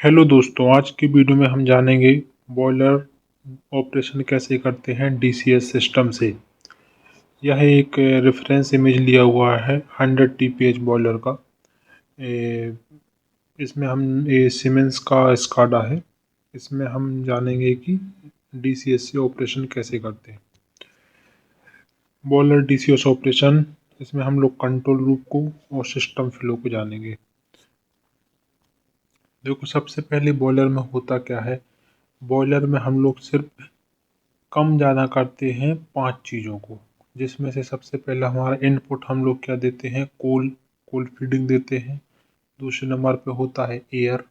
Hello दोस्तों, आज की वीडियो में हम जानेंगे बॉयलर ऑपरेशन कैसे करते हैं डीसीएस सिस्टम से। यह एक रेफरेंस इमेज लिया हुआ है 100 टीपीएच बॉयलर का। ए, इसमें हम ये सीमेंस का स्काडा है। इसमें हम जानेंगे कि डीसीएस से ऑपरेशन कैसे करते हैं। बॉयलर डीसीएस ऑपरेशन, इसमें हम लोग कंट्रोल लूप को और सिस्टम फ्लो को जानेंगे। देखो, सबसे पहले बॉयलर में होता क्या है। बॉयलर में हम लोग सिर्फ कम ज़्यादा करते हैं 5 चीज़ों को, जिसमें से सबसे पहला हमारा इनपुट हम लोग क्या देते हैं, कोल फीडिंग देते हैं। दूसरे नंबर पे होता है एयर।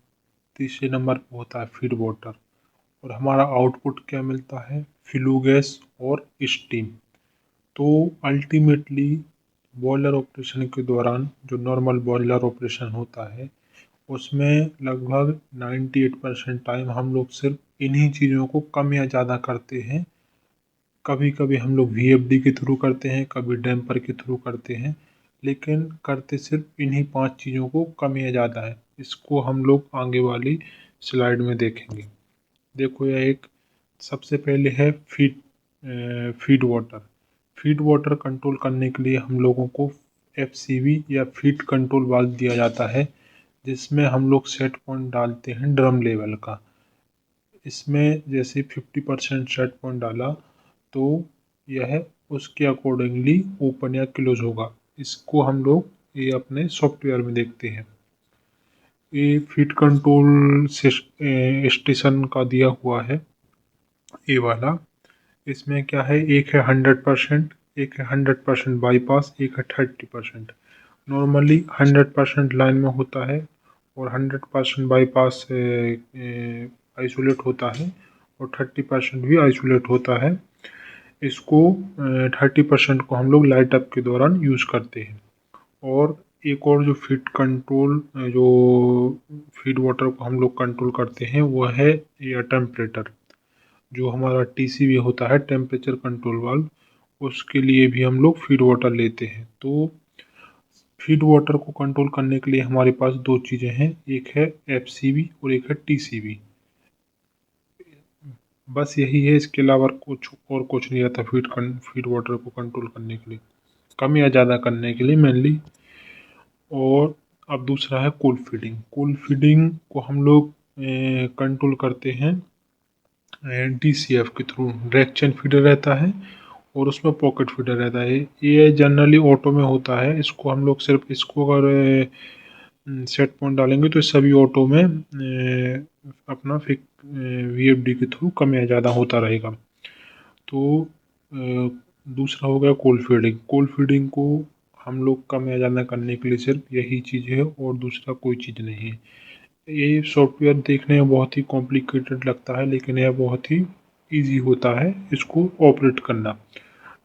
तीसरे नंबर पे होता है फीड वाटर। और हमारा आउटपुट क्या मिलता है, फ्लू गैस और स्टीम। तो अल्टीमेटली बॉयलर ऑपरेशन के दौरान जो नॉर्मल बॉयलर ऑपरेशन होता है, उसमें लगभग 98% टाइम हम लोग सिर्फ इन्हीं चीज़ों को कम या ज़्यादा करते हैं। कभी कभी हम लोग वीएफडी के थ्रू करते हैं, कभी डैम्पर के थ्रू करते हैं, लेकिन करते सिर्फ इन्हीं 5 चीज़ों को कम या ज़्यादा है। इसको हम लोग आगे वाली स्लाइड में देखेंगे। देखो, यह एक सबसे पहले है feed water. Feed water control करने के लिए हम लोगों को एफसीवी या फीड कंट्रोल वाल्व दिया जाता है, जिसमें हम लोग सेट पॉइंट डालते हैं ड्रम लेवल का। इसमें जैसे 50% सेट पॉइंट डाला तो यह उसके अकॉर्डिंगली ओपन या क्लोज होगा। इसको हम लोग ये अपने सॉफ्टवेयर में देखते हैं। ये फीड कंट्रोल स्टेशन का दिया हुआ है, ये वाला। इसमें क्या है, एक है 100%, एक है 100% बाईपास, एक है 30%। नॉर्मली 100% लाइन में होता है और 100% बाईपास आइसोलेट होता है और 30% भी आइसोलेट होता है। इसको 30% को हम लोग लाइट अप के दौरान यूज़ करते हैं। और एक और जो फीड कंट्रोल, जो फीड वाटर को हम लोग कंट्रोल करते हैं, वो है एयर टेम्परेचर। जो हमारा टीसीवी होता है, टेम्परेचर कंट्रोल वाल्व, उसके लिए भी हम लोग फीड वाटर लेते हैं। तो फीड वाटर को कंट्रोल करने के लिए हमारे पास दो चीज़ें हैं, एक है एफसीवी और एक है टीसीवी। बस यही है, इसके अलावा कुछ नहीं रहता फीड वाटर को कंट्रोल करने के लिए, कम या ज़्यादा करने के लिए मेनली। और अब दूसरा है कूल फीडिंग। कूल फीडिंग को हम लोग कंट्रोल करते हैं डीसीएफ के थ्रू। डायरेक्ट चेन फीडर रहता है और उसमें पॉकेट फीडर रहता है। ये जनरली ऑटो में होता है। इसको हम लोग सिर्फ इसको अगर सेट पॉइंट डालेंगे तो सभी ऑटो में अपना फिक वीएफडी के थ्रू कम या ज़्यादा होता रहेगा। तो दूसरा हो गया कोल फीडिंग। कोल फीडिंग को हम लोग कम या ज़्यादा करने के लिए सिर्फ यही चीज़ है और दूसरा कोई चीज़ नहीं है। ये सॉफ्टवेयर देखने में बहुत ही कॉम्प्लिकेटेड लगता है, लेकिन यह बहुत ही इजी होता है इसको ऑपरेट करना।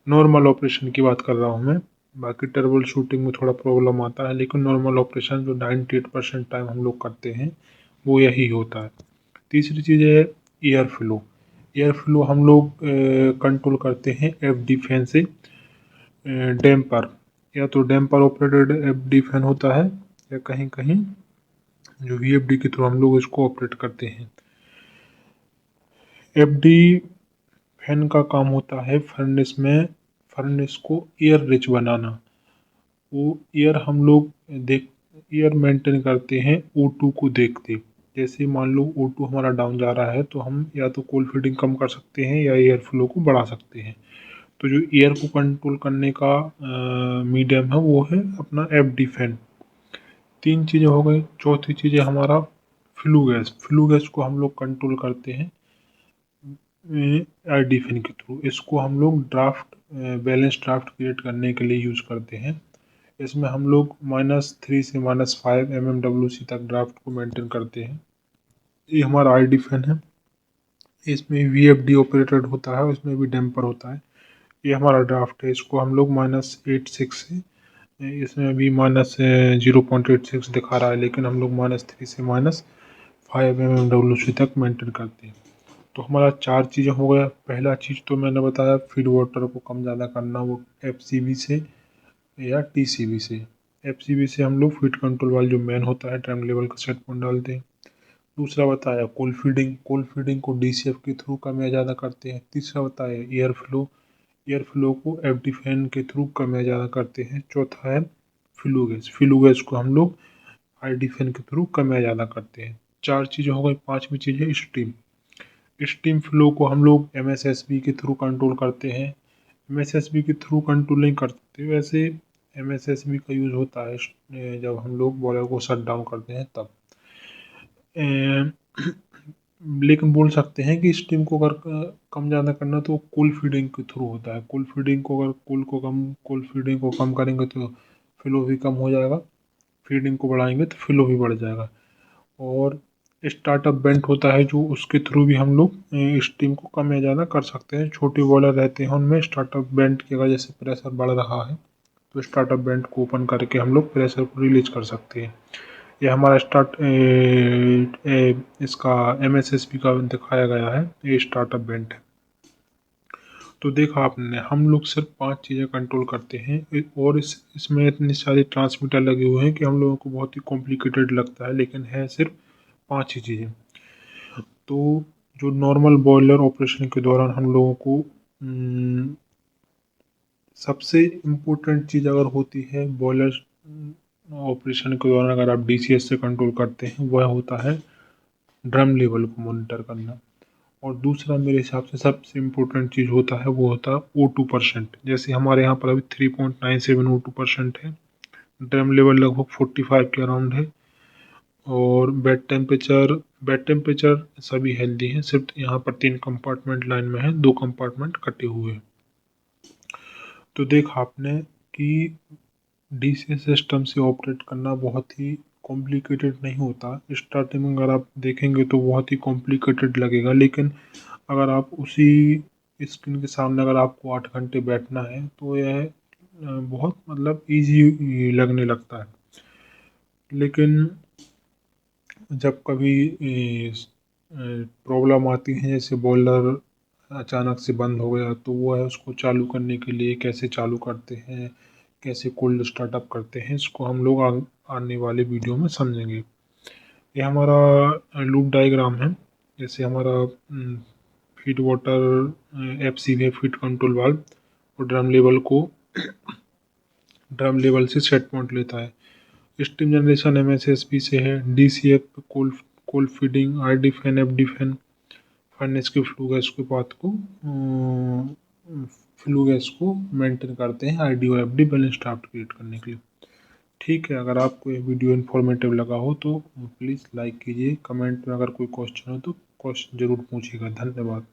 नॉर्मल ऑपरेशन की बात कर रहा हूँ मैं, बाकी ट्रबल शूटिंग में थोड़ा प्रॉब्लम आता है, लेकिन नॉर्मल ऑपरेशन जो 98% टाइम हम लोग करते हैं वो यही होता है। तीसरी चीज़ है एयर फ्लो। एयर फ्लो हम लोग कंट्रोल करते हैं एफडी फैन से। डैम्पर, या तो डैम्पर ऑपरेटेड एफडी फैन होता है, या कहीं कहीं जो वीएफडी के थ्रू हम लोग इसको ऑपरेट करते हैं। एफडी फैन का काम होता है फर्नेस को एयर रिच बनाना। वो एयर हम लोग देख एयर मेंटेन करते हैं O2 को देखते। जैसे मान लो O2 हमारा डाउन जा रहा है, तो हम या तो कोल फीडिंग कम कर सकते हैं या एयर फ्लो को बढ़ा सकते हैं। तो जो एयर को कंट्रोल करने का मीडियम है वो है अपना एफडी फैन। तीन चीज़ें हो गई। चौथी चीज़ है हमारा फ्लू गैस। फ्लू गैस को हम लोग कंट्रोल करते हैं आईडी फैन के थ्रू। इसको हम लोग बैलेंस ड्राफ्ट क्रिएट करने के लिए यूज़ करते हैं। इसमें हम लोग -3 से -5 mmWC तक ड्राफ्ट को मेंटेन करते हैं। ये हमारा आईडी फैन है। इसमें वीएफडी ऑपरेटेड होता है, उसमें भी डैम्पर होता है। ये हमारा ड्राफ्ट है, इसको हम लोग -86 से, इसमें भी -0.86 दिखा रहा है, लेकिन हम लोग -3 से -5 mmWC तक मेंटेन करते हैं। तो हमारा 4 चीज़ें हो गया। पहला चीज़ तो मैंने बताया, फीड वाटर को कम ज़्यादा करना, वो एफसीवी से या टीसीवी से। एफसीवी से हम लोग फीड कंट्रोल वाला जो मैन होता है ड्रम लेवल का सेट पॉइंट डालते हैं। दूसरा बताया कोल फीडिंग को डीसीएफ के थ्रू कम या ज़्यादा करते हैं। तीसरा बताया एयर फ्लो को एफडी फैन के थ्रू कम या ज़्यादा करते हैं। चौथा है फ्लू गैस को हम लोग आईडी फैन के थ्रू कम या ज़्यादा करते हैं। 4 चीज़ें हो गई। 5वीं चीज़ है स्टीम फ्लो को हम लोग एमएसएसबी के थ्रू कंट्रोल करते हैं। एमएसएसबी के थ्रू कंट्रोल नहीं करते, वैसे एमएसएसबी का यूज़ होता है जब हम लोग बॉयलर को शट डाउन करते हैं तब। लेकिन बोल सकते हैं कि स्टीम को अगर कम ज़्यादा करना तो कूल फीडिंग के थ्रू होता है। कूल फीडिंग को अगर कूल फीडिंग को कम करेंगे तो फ्लो भी कम हो जाएगा, फीडिंग को बढ़ाएंगे तो फ्लो भी बढ़ जाएगा। और स्टार्टअप बेंट होता है जो उसके थ्रू भी हम लोग स्टीम को कम या ज़्यादा कर सकते हैं। छोटे बॉयलर रहते हैं उनमें स्टार्टअप बेंट की वजह से प्रेशर बढ़ रहा है तो स्टार्टअप बेंट को ओपन करके हम लोग प्रेशर को रिलीज कर सकते हैं। ये हमारा इसका एमएसएसपी का दिखाया गया है, ये स्टार्टअप बेंट है। तो देखा आपने, हम लोग सिर्फ 5 चीज़ें कंट्रोल करते हैं और इसमें इतनी सारी ट्रांसमीटर लगे हुए हैं कि हम लोगों को बहुत ही कॉम्प्लिकेटेड लगता है, लेकिन है सिर्फ 5 ही चीज़ें। तो जो नॉर्मल बॉयलर ऑपरेशन के दौरान हम लोगों को सबसे इम्पोर्टेंट चीज़ अगर होती है बॉयलर ऑपरेशन के दौरान अगर आप डीसीएस से कंट्रोल करते हैं, वह होता है ड्रम लेवल को मॉनिटर करना। और दूसरा मेरे हिसाब से सबसे इम्पोर्टेंट चीज़ होता है वो होता है O2%। जैसे हमारे यहाँ पर अभी 3.97 O2% है, ड्रम लेवल लगभग 45 के अराउंड है, और बेड टेम्परेचर सभी हेल्दी हैं, सिर्फ यहाँ पर 3 कंपार्टमेंट लाइन में है, 2 कंपार्टमेंट कटे हुए हैं। तो देखा आपने कि डीसीएस सिस्टम से ऑपरेट करना बहुत ही कॉम्प्लिकेटेड नहीं होता। स्टार्टिंग में अगर आप देखेंगे तो बहुत ही कॉम्प्लिकेटेड लगेगा, लेकिन अगर आप उसी स्क्रीन के सामने अगर आपको 8 घंटे बैठना है तो यह बहुत मतलब इजी लगने लगता है। लेकिन जब कभी प्रॉब्लम आती है, जैसे बॉयलर अचानक से बंद हो गया, तो वो है उसको चालू करने के लिए कैसे चालू करते हैं, कैसे कोल्ड स्टार्टअप करते हैं, इसको हम लोग आने वाले वीडियो में समझेंगे। ये हमारा लूप डायग्राम है। जैसे हमारा फीड वाटर एफसी है, फीड कंट्रोल वाल्व, और ड्रम लेवल से सेट पॉइंट लेता है। स्टीम जनरेशन एमएसएसपी से है, DCF cold feeding, RD fan, FD fan, furnace के फ्लू गैस को मेंटेन करते हैं आरडी और एफडी बैलेंस ड्राफ्ट क्रिएट करने के लिए। ठीक है, अगर आपको ये वीडियो इन्फॉर्मेटिव लगा हो तो प्लीज़ लाइक कीजिए, कमेंट में अगर कोई क्वेश्चन हो तो क्वेश्चन ज़रूर पूछिएगा। धन्यवाद।